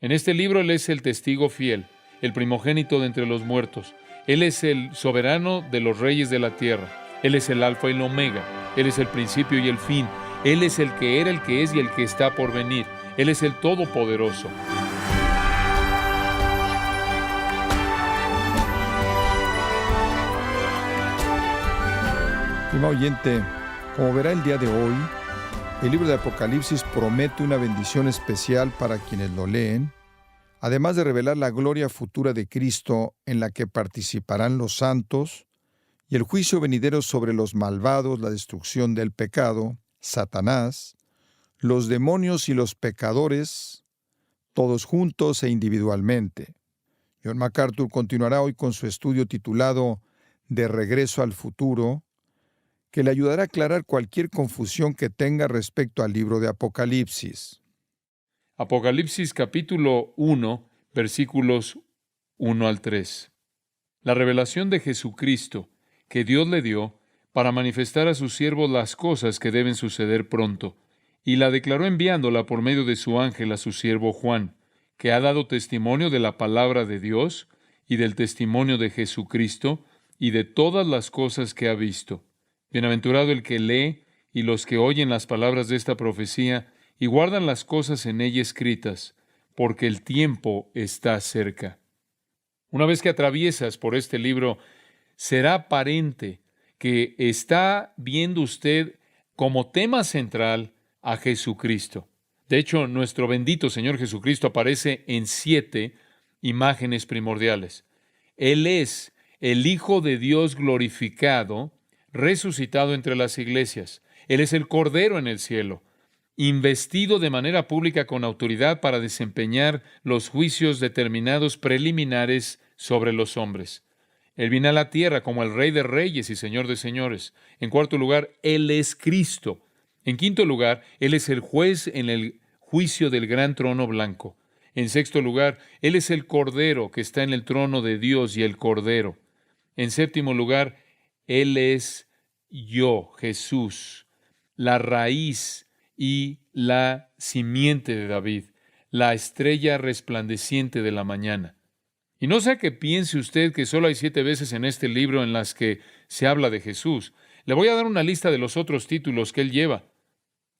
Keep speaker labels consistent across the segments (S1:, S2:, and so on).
S1: En este libro Él es el testigo fiel, el primogénito de entre los muertos. Él es el soberano de los reyes de la tierra. Él es el alfa y el omega. Él es el principio y el fin. Él es el que era, el que es y el que está por venir. Él es el todopoderoso.
S2: Estimado oyente, como verá el día de hoy, el libro de Apocalipsis promete una bendición especial para quienes lo leen, además de revelar la gloria futura de Cristo en la que participarán los santos y el juicio venidero sobre los malvados, la destrucción del pecado, Satanás, los demonios y los pecadores, todos juntos e individualmente. John MacArthur continuará hoy con su estudio titulado De regreso al futuro, que le ayudará a aclarar cualquier confusión que tenga respecto al libro de Apocalipsis.
S1: Apocalipsis capítulo 1, versículos 1 al 3. La revelación de Jesucristo que Dios le dio para manifestar a sus siervos las cosas que deben suceder pronto, y la declaró enviándola por medio de su ángel a su siervo Juan, que ha dado testimonio de la palabra de Dios y del testimonio de Jesucristo y de todas las cosas que ha visto. Bienaventurado el que lee y los que oyen las palabras de esta profecía y guardan las cosas en ella escritas, porque el tiempo está cerca. Una vez que atraviesas por este libro, será aparente que está viendo usted como tema central a Jesucristo. De hecho, nuestro bendito Señor Jesucristo aparece en 7 imágenes primordiales. Él es el Hijo de Dios glorificado, resucitado entre las iglesias. Él es el Cordero en el cielo, investido de manera pública con autoridad para desempeñar los juicios determinados preliminares sobre los hombres. Él viene a la tierra como el Rey de Reyes y Señor de Señores. En cuarto lugar, Él es Cristo. En quinto lugar, Él es el juez en el juicio del gran trono blanco. En sexto lugar, Él es el Cordero que está en el trono de Dios y el Cordero. En séptimo lugar, Él es yo, Jesús, la raíz y la simiente de David, la estrella resplandeciente de la mañana. Y no sea que piense usted que solo hay 7 veces en este libro en las que se habla de Jesús. Le voy a dar una lista de los otros títulos que Él lleva.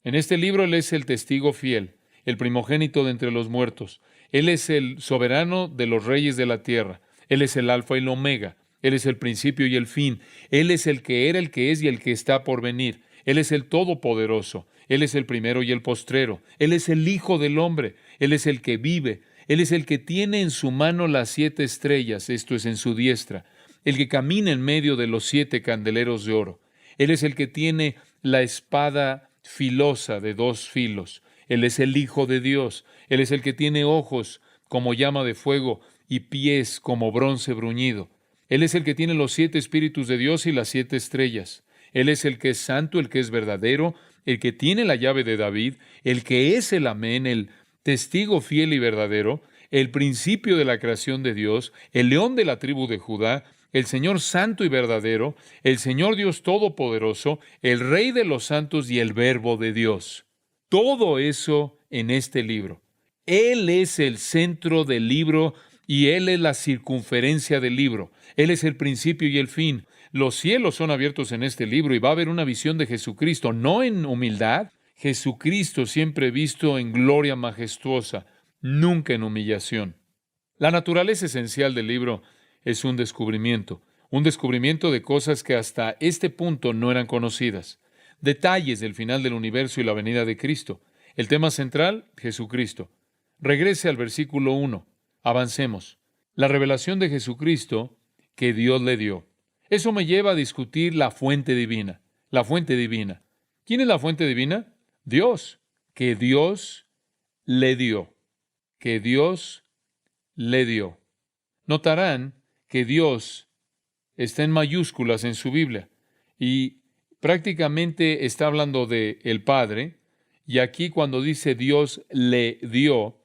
S1: En este libro Él es el testigo fiel, el primogénito de entre los muertos. Él es el soberano de los reyes de la tierra. Él es el alfa y el omega. Él es el principio y el fin. Él es el que era, el que es y el que está por venir. Él es el todopoderoso. Él es el primero y el postrero. Él es el Hijo del hombre. Él es el que vive. Él es el que tiene en su mano las 7 estrellas, esto es en su diestra. El que camina en medio de los 7 candeleros de oro. Él es el que tiene la espada filosa de 2 filos. Él es el Hijo de Dios. Él es el que tiene ojos como llama de fuego y pies como bronce bruñido. Él es el que tiene los 7 espíritus de Dios y las 7 estrellas. Él es el que es santo, el que es verdadero, el que tiene la llave de David, el que es el Amén, el testigo fiel y verdadero, el principio de la creación de Dios, el león de la tribu de Judá, el Señor santo y verdadero, el Señor Dios todopoderoso, el Rey de los santos y el Verbo de Dios. Todo eso en este libro. Él es el centro del libro y Él es la circunferencia del libro. Él es el principio y el fin. Los cielos son abiertos en este libro y va a haber una visión de Jesucristo, no en humildad. Jesucristo siempre visto en gloria majestuosa, nunca en humillación. La naturaleza esencial del libro es un descubrimiento de cosas que hasta este punto no eran conocidas. Detalles del final del universo y la venida de Cristo. El tema central, Jesucristo. Regrese al versículo 1. Avancemos. La revelación de Jesucristo que Dios le dio. Eso me lleva a discutir la fuente divina. La fuente divina. ¿Quién es la fuente divina? Dios. Que Dios le dio. Que Dios le dio. Notarán que Dios está en mayúsculas en su Biblia y prácticamente está hablando de el Padre, y aquí cuando dice Dios le dio,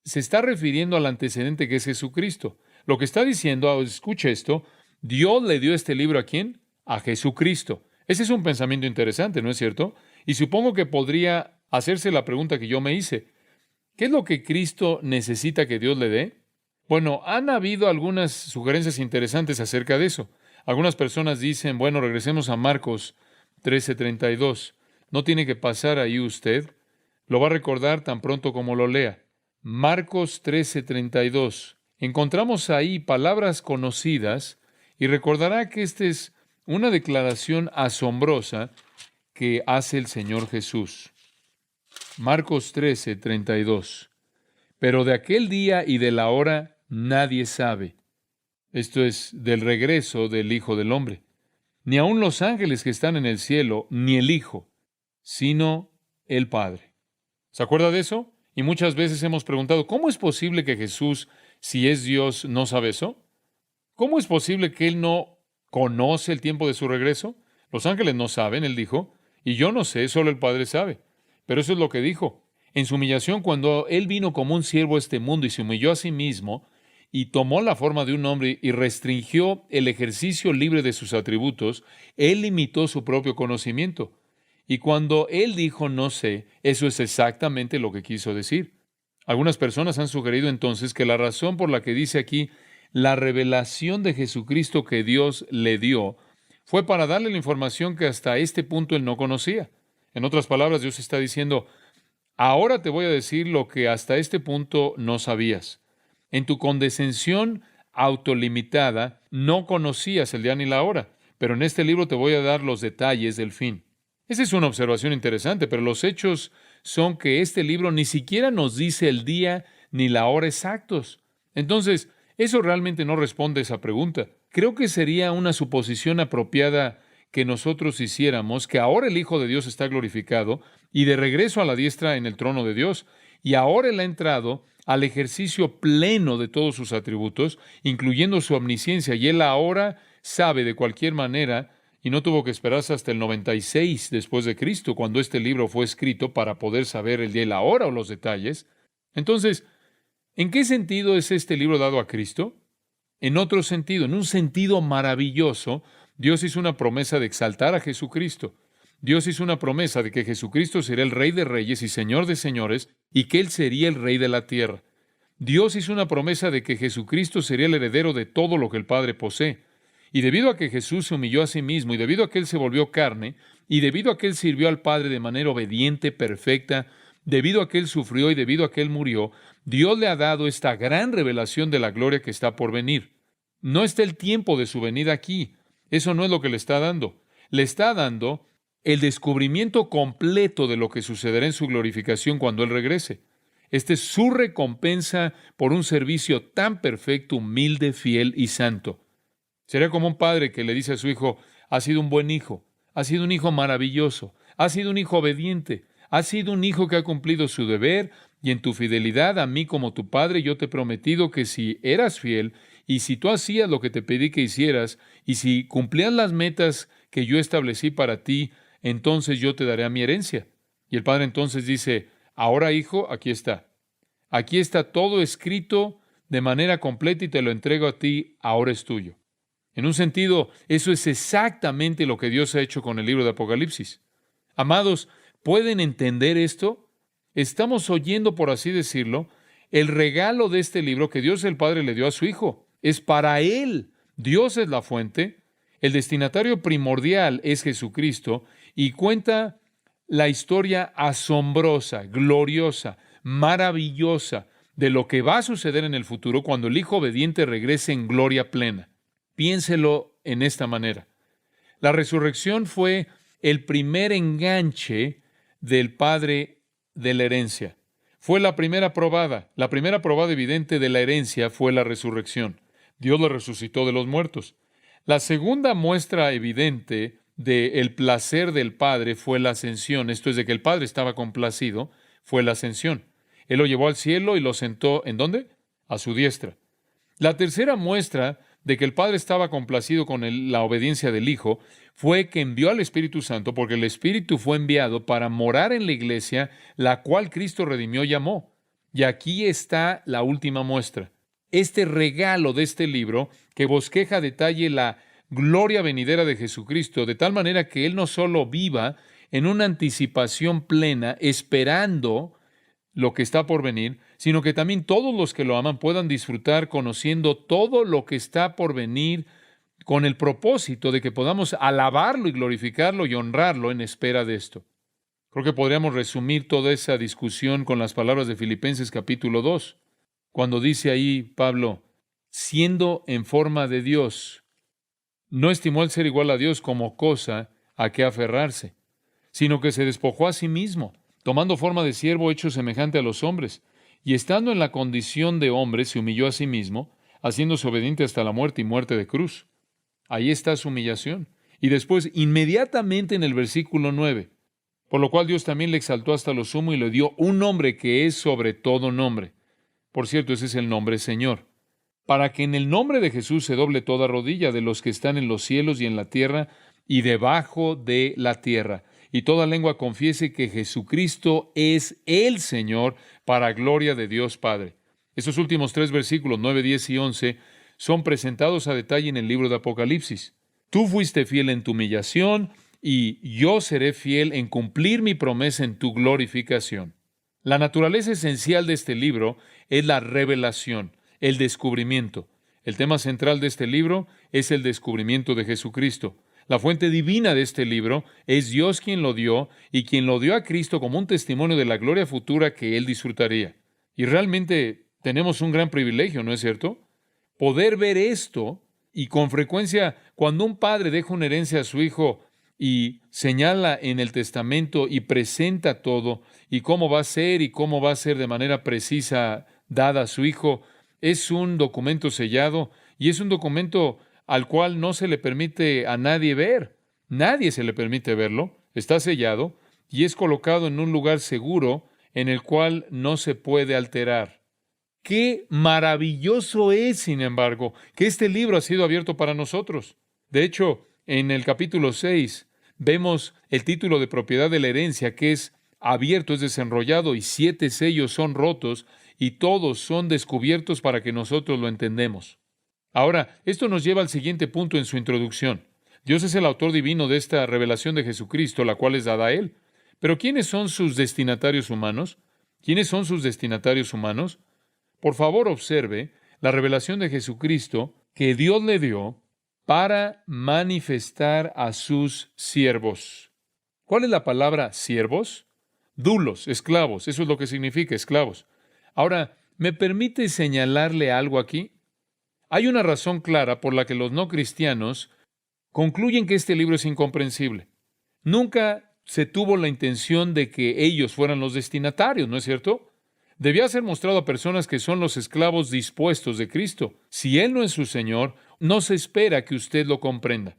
S1: se está refiriendo al antecedente que es Jesucristo. Lo que está diciendo, escuche esto, Dios le dio este libro ¿a quién? A Jesucristo. Ese es un pensamiento interesante, ¿no es cierto? Y supongo que podría hacerse la pregunta que yo me hice. ¿Qué es lo que Cristo necesita que Dios le dé? Bueno, han habido algunas sugerencias interesantes acerca de eso. Algunas personas dicen, bueno, regresemos a Marcos 13:32. No tiene que pasar ahí usted. Lo va a recordar tan pronto como lo lea. Marcos 13:32. Encontramos ahí palabras conocidas y recordará que esta es una declaración asombrosa que hace el Señor Jesús. Marcos 13:32. Pero de aquel día y de la hora nadie sabe. Esto es del regreso del Hijo del Hombre. Ni aun los ángeles que están en el cielo, ni el Hijo, sino el Padre. ¿Se acuerda de eso? Y muchas veces hemos preguntado, ¿cómo es posible que Jesús, si es Dios, no sabe eso? ¿Cómo es posible que Él no conoce el tiempo de su regreso? Los ángeles no saben, Él dijo, y yo no sé, solo el Padre sabe. Pero eso es lo que dijo. En su humillación, cuando Él vino como un siervo a este mundo y se humilló a sí mismo, y tomó la forma de un hombre y restringió el ejercicio libre de sus atributos, Él limitó su propio conocimiento. Y cuando Él dijo no sé, eso es exactamente lo que quiso decir. Algunas personas han sugerido entonces que la razón por la que dice aquí la revelación de Jesucristo que Dios le dio fue para darle la información que hasta este punto Él no conocía. En otras palabras, Dios está diciendo, ahora te voy a decir lo que hasta este punto no sabías. En tu condescensión autolimitada no conocías el día ni la hora, pero en este libro te voy a dar los detalles del fin. Esa es una observación interesante, pero los hechos son que este libro ni siquiera nos dice el día ni la hora exactos. Entonces, eso realmente no responde a esa pregunta. Creo que sería una suposición apropiada que nosotros hiciéramos que ahora el Hijo de Dios está glorificado y de regreso a la diestra en el trono de Dios, y ahora Él ha entrado al ejercicio pleno de todos sus atributos, incluyendo su omnisciencia, y Él ahora sabe de cualquier manera, y no tuvo que esperarse hasta el 96 después de Cristo, cuando este libro fue escrito para poder saber el día y la hora o los detalles. Entonces, ¿en qué sentido es este libro dado a Cristo? En otro sentido, en un sentido maravilloso, Dios hizo una promesa de exaltar a Jesucristo. Dios hizo una promesa de que Jesucristo sería el Rey de Reyes y Señor de Señores, y que Él sería el Rey de la tierra. Dios hizo una promesa de que Jesucristo sería el heredero de todo lo que el Padre posee. Y debido a que Jesús se humilló a sí mismo, y debido a que Él se volvió carne, y debido a que Él sirvió al Padre de manera obediente, perfecta, debido a que Él sufrió y debido a que Él murió, Dios le ha dado esta gran revelación de la gloria que está por venir. No está el tiempo de su venida aquí. Eso no es lo que le está dando. Le está dando el descubrimiento completo de lo que sucederá en su glorificación cuando Él regrese. Esta es su recompensa por un servicio tan perfecto, humilde, fiel y santo. Sería como un padre que le dice a su hijo, has sido un buen hijo, has sido un hijo maravilloso, has sido un hijo obediente, has sido un hijo que ha cumplido su deber, y en tu fidelidad a mí como tu padre yo te he prometido que si eras fiel, y si tú hacías lo que te pedí que hicieras, y si cumplías las metas que yo establecí para ti, entonces yo te daré a mi herencia. Y el padre entonces dice, ahora hijo, aquí está. Aquí está todo escrito de manera completa y te lo entrego a ti, ahora es tuyo. En un sentido, eso es exactamente lo que Dios ha hecho con el libro de Apocalipsis. Amados, ¿pueden entender esto? Estamos oyendo, por así decirlo, el regalo de este libro que Dios el Padre le dio a su Hijo. Es para Él. Dios es la fuente. El destinatario primordial es Jesucristo y cuenta la historia asombrosa, gloriosa, maravillosa de lo que va a suceder en el futuro cuando el Hijo obediente regrese en gloria plena. Piénselo en esta manera. La resurrección fue el primer enganche del Padre de la herencia. Fue la primera probada evidente de la herencia fue la resurrección. Dios lo resucitó de los muertos. La segunda muestra evidente del placer del Padre fue la ascensión. Esto es de que el Padre estaba complacido, fue la ascensión. Él lo llevó al cielo y lo sentó, ¿en dónde? A su diestra. La tercera muestra de que el Padre estaba complacido con la obediencia del Hijo fue que envió al Espíritu Santo, porque el Espíritu fue enviado para morar en la iglesia, la cual Cristo redimió y amó. Y aquí está la última muestra. Este regalo de este libro que bosqueja a detalle la gloria venidera de Jesucristo, de tal manera que Él no solo viva en una anticipación plena, esperando lo que está por venir, sino que también todos los que lo aman puedan disfrutar conociendo todo lo que está por venir, con el propósito de que podamos alabarlo y glorificarlo y honrarlo en espera de esto. Creo que podríamos resumir toda esa discusión con las palabras de Filipenses capítulo 2, cuando dice ahí Pablo, siendo en forma de Dios, no estimó el ser igual a Dios como cosa a que aferrarse, sino que se despojó a sí mismo, tomando forma de siervo hecho semejante a los hombres, y estando en la condición de hombre, se humilló a sí mismo, haciéndose obediente hasta la muerte y muerte de cruz. Ahí está su humillación. Y después, inmediatamente en el versículo 9, por lo cual Dios también le exaltó hasta lo sumo y le dio un nombre que es sobre todo nombre. Por cierto, ese es el nombre Señor. Para que en el nombre de Jesús se doble toda rodilla de los que están en los cielos y en la tierra y debajo de la tierra, y toda lengua confiese que Jesucristo es el Señor, para gloria de Dios Padre. Estos últimos 3 versículos, 9, 10 y 11, son presentados a detalle en el libro de Apocalipsis. Tú fuiste fiel en tu humillación, y yo seré fiel en cumplir mi promesa en tu glorificación. La naturaleza esencial de este libro es la revelación, el descubrimiento. El tema central de este libro es el descubrimiento de Jesucristo. La fuente divina de este libro es Dios quien lo dio y quien lo dio a Cristo como un testimonio de la gloria futura que Él disfrutaría. Y realmente tenemos un gran privilegio, ¿no es cierto? Poder ver esto, y con frecuencia cuando un padre deja una herencia a su hijo y señala en el testamento y presenta todo y cómo va a ser de manera precisa dada a su hijo, es un documento sellado y es un documento al cual no se le permite a nadie ver. Nadie se le permite verlo. Está sellado y es colocado en un lugar seguro en el cual no se puede alterar. Qué maravilloso es, sin embargo, que este libro ha sido abierto para nosotros. De hecho, en el capítulo 6 vemos el título de propiedad de la herencia, que es abierto, es desenrollado, y 7 sellos son rotos, y todos son descubiertos para que nosotros lo entendemos. Ahora, esto nos lleva al siguiente punto en su introducción. Dios es el autor divino de esta revelación de Jesucristo, la cual es dada a Él. Pero ¿quiénes son sus destinatarios humanos? ¿Quiénes son sus destinatarios humanos? Por favor, observe la revelación de Jesucristo que Dios le dio para manifestar a sus siervos. ¿Cuál es la palabra siervos? Dulos, esclavos. Eso es lo que significa, esclavos. Ahora, ¿me permite señalarle algo aquí? Hay una razón clara por la que los no cristianos concluyen que este libro es incomprensible. Nunca se tuvo la intención de que ellos fueran los destinatarios, ¿no es cierto? Debía ser mostrado a personas que son los esclavos dispuestos de Cristo. Si Él no es su Señor, no se espera que usted lo comprenda.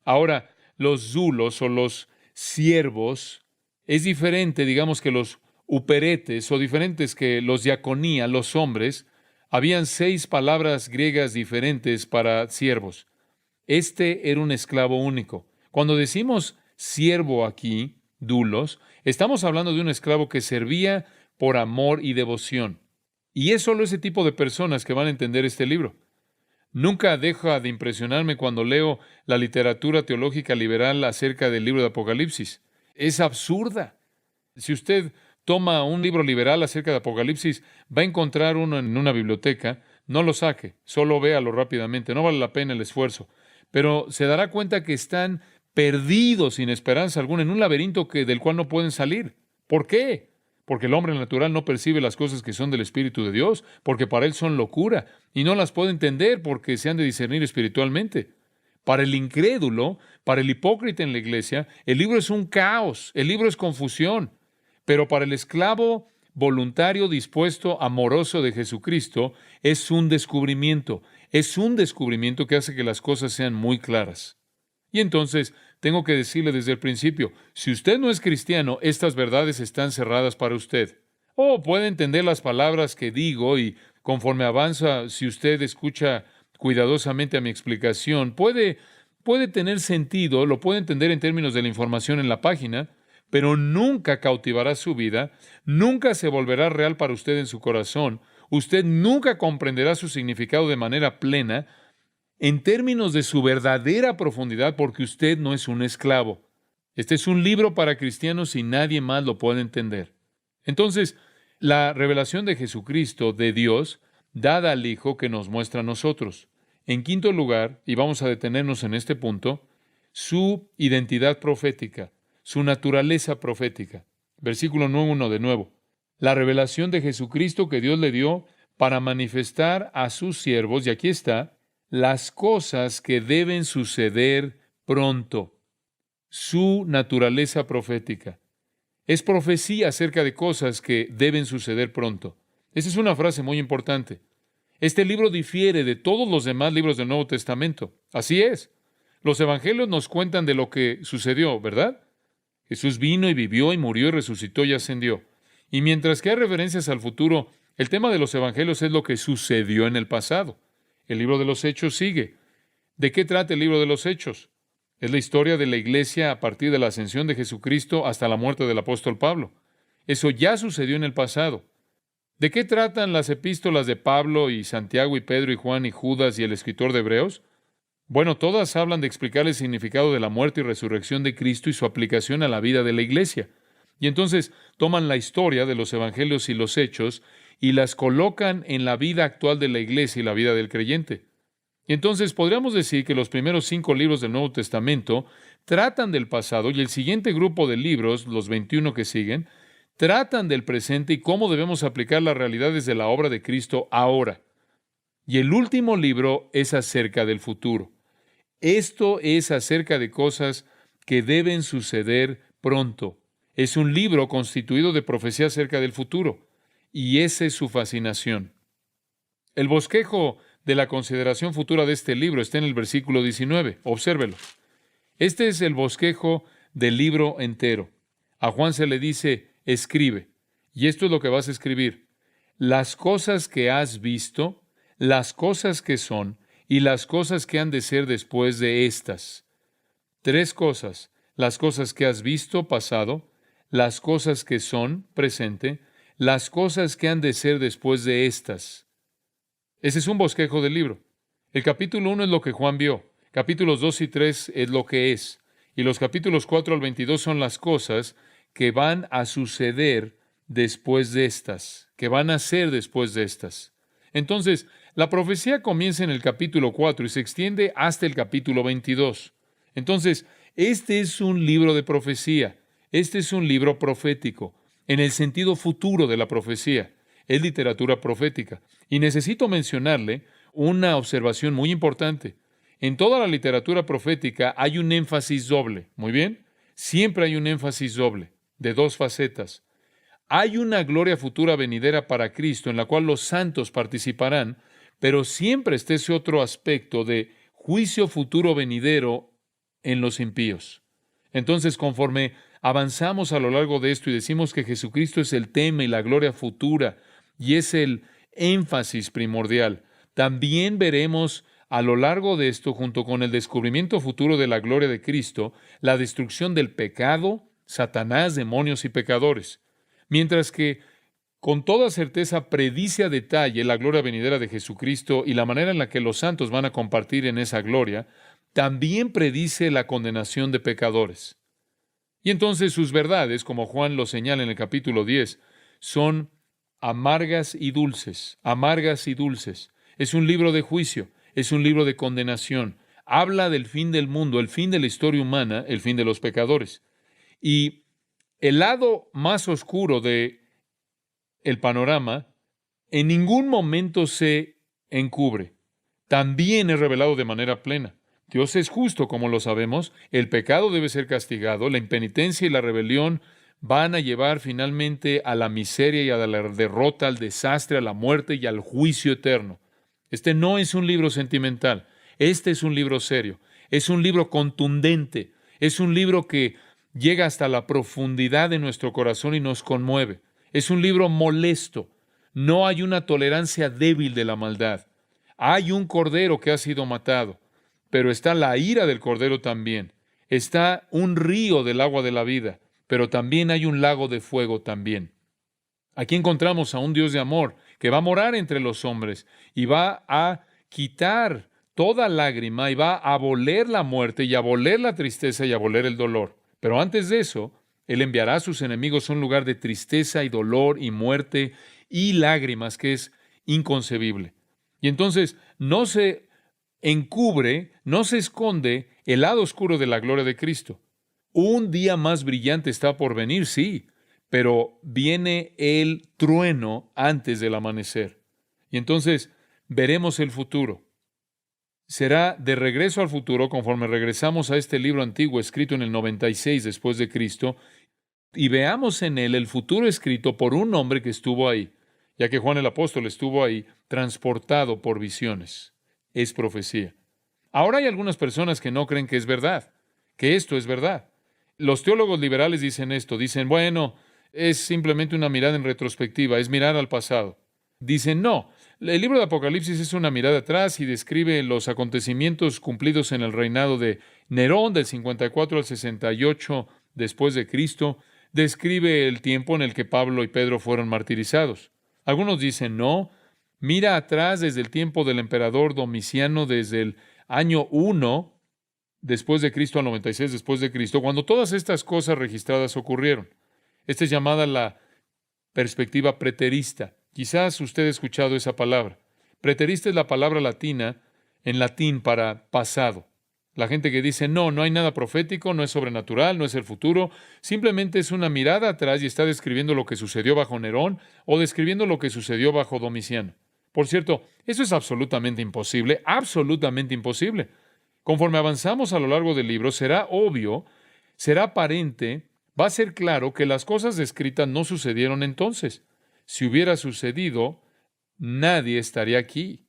S1: Ahora, los dulos o los siervos es diferente, digamos, que los uperetes o diferentes que los diaconía, los hombres. Habían 6 palabras griegas diferentes para siervos. Este era un esclavo único. Cuando decimos siervo aquí, dulos, estamos hablando de un esclavo que servía por amor y devoción. Y es solo ese tipo de personas que van a entender este libro. Nunca deja de impresionarme cuando leo la literatura teológica liberal acerca del libro de Apocalipsis. Es absurda. Si usted toma un libro liberal acerca de Apocalipsis, va a encontrar uno en una biblioteca. No lo saque, solo véalo rápidamente. No vale la pena el esfuerzo. Pero se dará cuenta que están perdidos sin esperanza alguna en un laberinto del cual no pueden salir. ¿Por qué? Porque el hombre natural no percibe las cosas que son del Espíritu de Dios, porque para él son locura, y no las puede entender porque se han de discernir espiritualmente. Para el incrédulo, para el hipócrita en la iglesia, el libro es un caos, el libro es confusión. Pero para el esclavo voluntario, dispuesto, amoroso de Jesucristo, es un descubrimiento que hace que las cosas sean muy claras. Y entonces, tengo que decirle desde el principio, si usted no es cristiano, estas verdades están cerradas para usted. Puede entender las palabras que digo y conforme avanza, si usted escucha cuidadosamente a mi explicación, puede tener sentido, lo puede entender en términos de la información en la página, pero nunca cautivará su vida, nunca se volverá real para usted en su corazón, usted nunca comprenderá su significado de manera plena, en términos de su verdadera profundidad, porque usted no es un esclavo. Este es un libro para cristianos y nadie más lo puede entender. Entonces, La revelación de Jesucristo, de Dios, dada al Hijo que nos muestra a nosotros. En quinto lugar, y vamos a detenernos en este punto, su identidad profética, su naturaleza profética. Versículo 9:1 de nuevo. La revelación de Jesucristo que Dios le dio para manifestar a sus siervos, y aquí está, las cosas que deben suceder pronto. Su naturaleza profética. Es profecía acerca de cosas que deben suceder pronto. Esa es una frase muy importante. Este libro difiere de todos los demás libros del Nuevo Testamento. Así es. Los evangelios nos cuentan de lo que sucedió, ¿verdad? Jesús vino y vivió y murió y resucitó y ascendió. Y mientras que hay referencias al futuro, el tema de los evangelios es lo que sucedió en el pasado. El libro de los Hechos sigue. ¿De qué trata el libro de los Hechos? Es la historia de la iglesia a partir de la ascensión de Jesucristo hasta la muerte del apóstol Pablo. Eso ya sucedió en el pasado. ¿De qué tratan las epístolas de Pablo y Santiago y Pedro y Juan y Judas y el escritor de Hebreos? Bueno, todas hablan de explicar el significado de la muerte y resurrección de Cristo y su aplicación a la vida de la iglesia. Y entonces toman la historia de los evangelios y los hechos y las colocan en la vida actual de la iglesia y la vida del creyente. Y entonces podríamos decir que los primeros 5 libros del Nuevo Testamento tratan del pasado y el siguiente grupo de libros, los 21 que siguen, tratan del presente y cómo debemos aplicar las realidades de la obra de Cristo ahora. Y el último libro es acerca del futuro. Esto es acerca de cosas que deben suceder pronto. Es un libro constituido de profecía acerca del futuro. Y esa es su fascinación. El bosquejo de la consideración futura de este libro está en el versículo 19. Obsérvelo. Este es el bosquejo del libro entero. A Juan se le dice, escribe. Y esto es lo que vas a escribir. Las cosas que has visto, las cosas que son y las cosas que han de ser después de estas. 3 cosas. Las cosas que has visto, pasado. Las cosas que son, presente. Las cosas que han de ser después de estas. Ese es un bosquejo del libro. El capítulo 1 es lo que Juan vio. Capítulos 2 y 3 es lo que es. Y los capítulos 4 al 22 son las cosas que van a suceder después de estas, que van a ser después de estas. Entonces, la profecía comienza en el capítulo 4 y se extiende hasta el capítulo 22. Entonces, este es un libro de profecía. Este es un libro profético, en el sentido futuro de la profecía. Es literatura profética. Y necesito mencionarle una observación muy importante. En toda la literatura profética hay un énfasis doble. ¿Muy bien? Siempre hay un énfasis doble, de 2 facetas. Hay una gloria futura venidera para Cristo en la cual los santos participarán, pero siempre está ese otro aspecto de juicio futuro venidero en los impíos. Entonces, conforme avanzamos a lo largo de esto y decimos que Jesucristo es el tema y la gloria futura, y es el énfasis primordial, también veremos a lo largo de esto, junto con el descubrimiento futuro de la gloria de Cristo, la destrucción del pecado, Satanás, demonios y pecadores. Mientras que con toda certeza predice a detalle la gloria venidera de Jesucristo y la manera en la que los santos van a compartir en esa gloria, también predice la condenación de pecadores. Y entonces sus verdades, como Juan lo señala en el capítulo 10, son amargas y dulces, amargas y dulces. Es un libro de juicio, es un libro de condenación. Habla del fin del mundo, el fin de la historia humana, el fin de los pecadores. Y el lado más oscuro de el panorama en ningún momento se encubre. También es revelado de manera plena. Dios es justo, como lo sabemos. El pecado debe ser castigado. La impenitencia y la rebelión van a llevar finalmente a la miseria y a la derrota, al desastre, a la muerte y al juicio eterno. Este no es un libro sentimental. Este es un libro serio. Es un libro contundente. Es un libro que llega hasta la profundidad de nuestro corazón y nos conmueve. Es un libro molesto. No hay una tolerancia débil de la maldad. Hay un cordero que ha sido matado, pero está la ira del cordero también. Está un río del agua de la vida, pero también hay un lago de fuego también. Aquí encontramos a un Dios de amor que va a morar entre los hombres y va a quitar toda lágrima y va a aboler la muerte y a aboler la tristeza y a aboler el dolor. Pero antes de eso, Él enviará a sus enemigos a un lugar de tristeza y dolor y muerte y lágrimas que es inconcebible. Y entonces no se encubre, no se esconde el lado oscuro de la gloria de Cristo. Un día más brillante está por venir, sí, pero viene el trueno antes del amanecer. Y entonces veremos el futuro. Será de regreso al futuro conforme regresamos a este libro antiguo escrito en el 96 después de Cristo y veamos en él el futuro escrito por un hombre que estuvo ahí, ya que Juan el apóstol estuvo ahí transportado por visiones. Es profecía. Ahora hay algunas personas que no creen que es verdad, que esto es verdad. Los teólogos liberales dicen esto, dicen, bueno, es simplemente una mirada en retrospectiva, es mirar al pasado. Dicen, no, el libro de Apocalipsis es una mirada atrás y describe los acontecimientos cumplidos en el reinado de Nerón del 54 al 68 después de Cristo. Describe el tiempo en el que Pablo y Pedro fueron martirizados. Algunos dicen, no, mira atrás desde el tiempo del emperador Domiciano, desde el año 1 después de Cristo al 96 después de Cristo, cuando todas estas cosas registradas ocurrieron. Esta es llamada la perspectiva preterista. Quizás usted ha escuchado esa palabra. Preterista es la palabra latina, en latín, para pasado. La gente que dice, no, no hay nada profético, no es sobrenatural, no es el futuro, simplemente es una mirada atrás y está describiendo lo que sucedió bajo Nerón o describiendo lo que sucedió bajo Domiciano. Por cierto, eso es absolutamente imposible, absolutamente imposible. Conforme avanzamos a lo largo del libro, será obvio, será aparente, va a ser claro que las cosas descritas no sucedieron entonces. Si hubiera sucedido, nadie estaría aquí.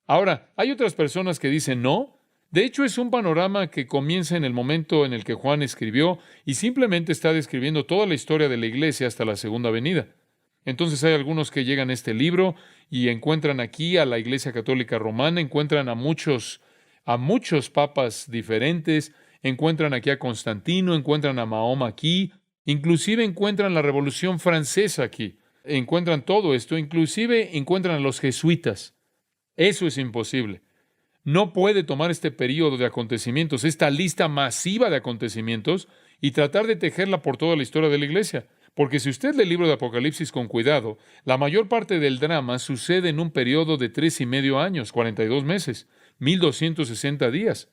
S1: Ahora, hay otras personas que dicen no. De hecho, es un panorama que comienza en el momento en el que Juan escribió y simplemente está describiendo toda la historia de la iglesia hasta la segunda venida. Entonces hay algunos que llegan a este libro y encuentran aquí a la Iglesia Católica Romana, encuentran a muchos papas diferentes, encuentran aquí a Constantino, encuentran a Mahoma aquí, inclusive encuentran la Revolución Francesa aquí. Encuentran todo esto, inclusive encuentran a los jesuitas. Eso es imposible. No puede tomar este periodo de acontecimientos, esta lista masiva de acontecimientos, y tratar de tejerla por toda la historia de la iglesia. Porque si usted lee el libro de Apocalipsis con cuidado, la mayor parte del drama sucede en un periodo de 3,5 años, 42 meses, 1260 días.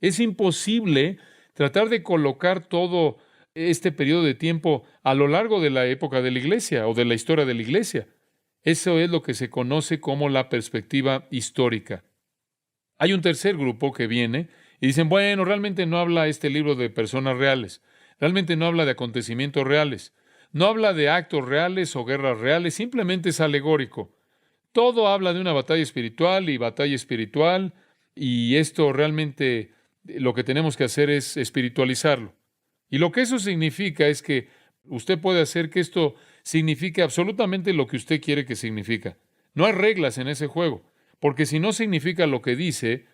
S1: Es imposible tratar de colocar todo este periodo de tiempo a lo largo de la época de la iglesia o de la historia de la iglesia. Eso es lo que se conoce como la perspectiva histórica. Hay un tercer grupo que viene y dicen, bueno, realmente no habla este libro de personas reales, realmente no habla de acontecimientos reales, no habla de actos reales o guerras reales, simplemente es alegórico. Todo habla de una batalla espiritual y esto realmente lo que tenemos que hacer es espiritualizarlo. Y lo que eso significa es que usted puede hacer que esto signifique absolutamente lo que usted quiere que significa. No hay reglas en ese juego, porque si no significa lo que dice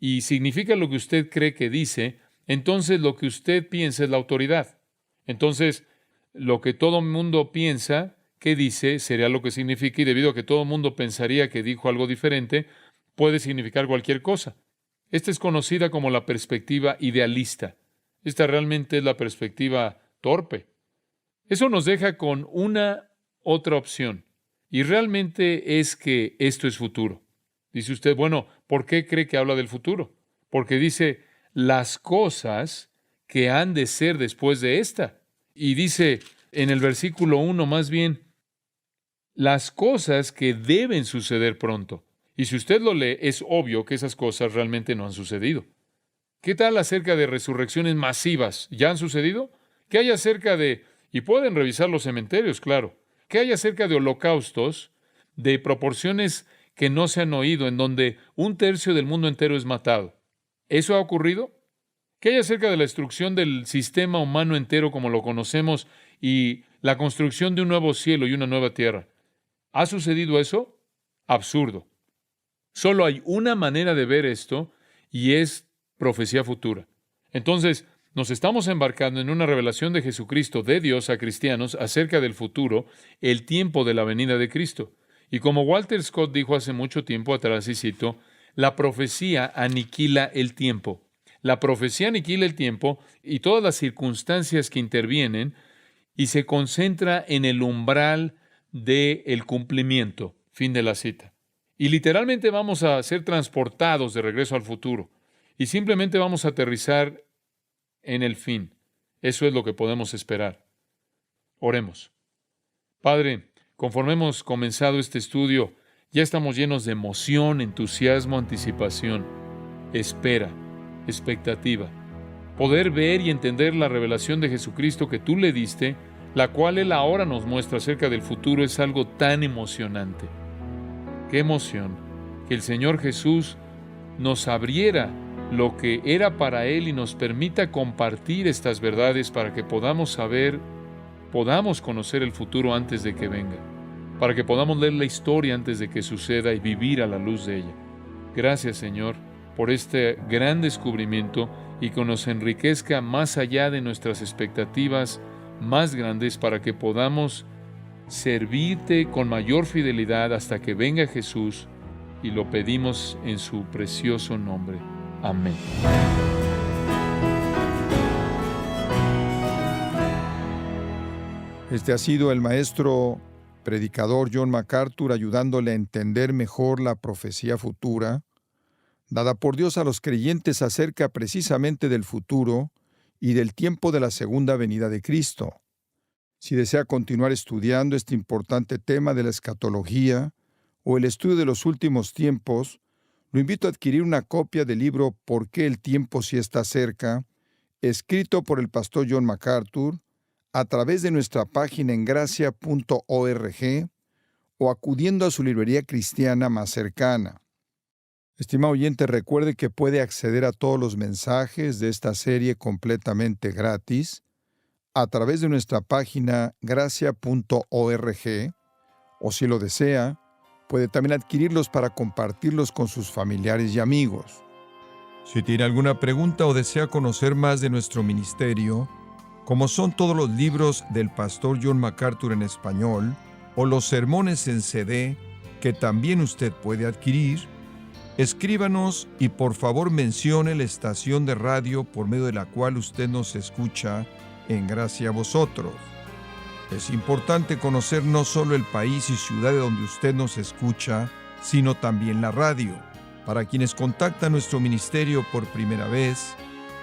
S1: y significa lo que usted cree que dice, entonces lo que usted piensa es la autoridad. Entonces, lo que todo el mundo piensa que dice sería lo que significa, y debido a que todo el mundo pensaría que dijo algo diferente, puede significar cualquier cosa. Esta es conocida como la perspectiva idealista. Esta realmente es la perspectiva torpe. Eso nos deja con una otra opción, y realmente es que esto es futuro. Dice usted, bueno, ¿por qué cree que habla del futuro? Porque dice las cosas que han de ser después de esta. Y dice en el versículo 1 más bien, las cosas que deben suceder pronto. Y si usted lo lee, es obvio que esas cosas realmente no han sucedido. ¿Qué tal acerca de resurrecciones masivas? ¿Ya han sucedido? ¿Qué hay acerca de, y pueden revisar los cementerios, claro, qué hay acerca de holocaustos de proporciones que no se han oído, en donde 1/3 del mundo entero es matado? ¿Eso ha ocurrido? ¿Qué hay acerca de la destrucción del sistema humano entero como lo conocemos y la construcción de un nuevo cielo y una nueva tierra? ¿Ha sucedido eso? Absurdo. Solo hay una manera de ver esto y es profecía futura. Entonces, nos estamos embarcando en una revelación de Jesucristo de Dios a cristianos acerca del futuro, el tiempo de la venida de Cristo. Y como Walter Scott dijo hace mucho tiempo atrás, y cito, la profecía aniquila el tiempo. La profecía aniquila el tiempo y todas las circunstancias que intervienen y se concentra en el umbral del cumplimiento. Fin de la cita. Y literalmente vamos a ser transportados de regreso al futuro y simplemente vamos a aterrizar en el fin. Eso es lo que podemos esperar. Oremos. Padre, conforme hemos comenzado este estudio, ya estamos llenos de emoción, entusiasmo, anticipación, espera, expectativa. Poder ver y entender la revelación de Jesucristo que tú le diste, la cual Él ahora nos muestra acerca del futuro, es algo tan emocionante. ¡Qué emoción! Que el Señor Jesús nos abriera lo que era para Él y nos permita compartir estas verdades para que podamos saber, podamos conocer el futuro antes de que venga, para que podamos leer la historia antes de que suceda y vivir a la luz de ella. Gracias, Señor, por este gran descubrimiento y que nos enriquezca más allá de nuestras expectativas más grandes para que podamos servirte con mayor fidelidad hasta que venga Jesús, y lo pedimos en su precioso nombre. Amén.
S2: Este ha sido el maestro predicador John MacArthur ayudándole a entender mejor la profecía futura, dada por Dios a los creyentes acerca precisamente del futuro y del tiempo de la segunda venida de Cristo. Si desea continuar estudiando este importante tema de la escatología o el estudio de los últimos tiempos, lo invito a adquirir una copia del libro ¿Por qué el tiempo sí está cerca?, escrito por el pastor John MacArthur, a través de nuestra página en gracia.org o acudiendo a su librería cristiana más cercana. Estimado oyente, recuerde que puede acceder a todos los mensajes de esta serie completamente gratis a través de nuestra página gracia.org, o si lo desea, puede también adquirirlos para compartirlos con sus familiares y amigos. Si tiene alguna pregunta o desea conocer más de nuestro ministerio, como son todos los libros del pastor John MacArthur en español, o los sermones en CD, que también usted puede adquirir, escríbanos y por favor mencione la estación de radio por medio de la cual usted nos escucha en Gracia a Vosotros. Es importante conocer no solo el país y ciudad de donde usted nos escucha, sino también la radio. Para quienes contactan nuestro ministerio por primera vez,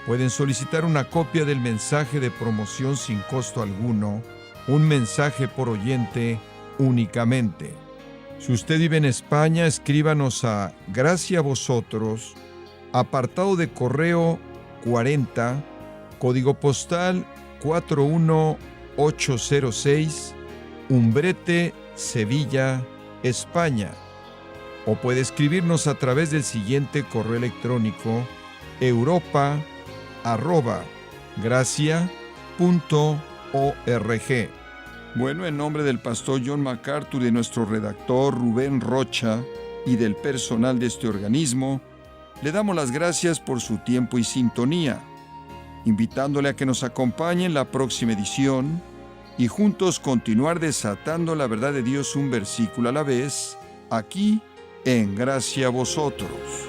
S2: pueden solicitar una copia del mensaje de promoción sin costo alguno, un mensaje por oyente únicamente. Si usted vive en España, escríbanos a Gracia a Vosotros, apartado de correo 40, código postal 41806, Umbrete, Sevilla, España. O puede escribirnos a través del siguiente correo electrónico: europa@gracia.org. Bueno, en nombre del pastor John MacArthur, de nuestro redactor Rubén Rocha y del personal de este organismo, le damos las gracias por su tiempo y sintonía, invitándole a que nos acompañe en la próxima edición y juntos continuar desatando la verdad de Dios un versículo a la vez, aquí en Gracia a Vosotros.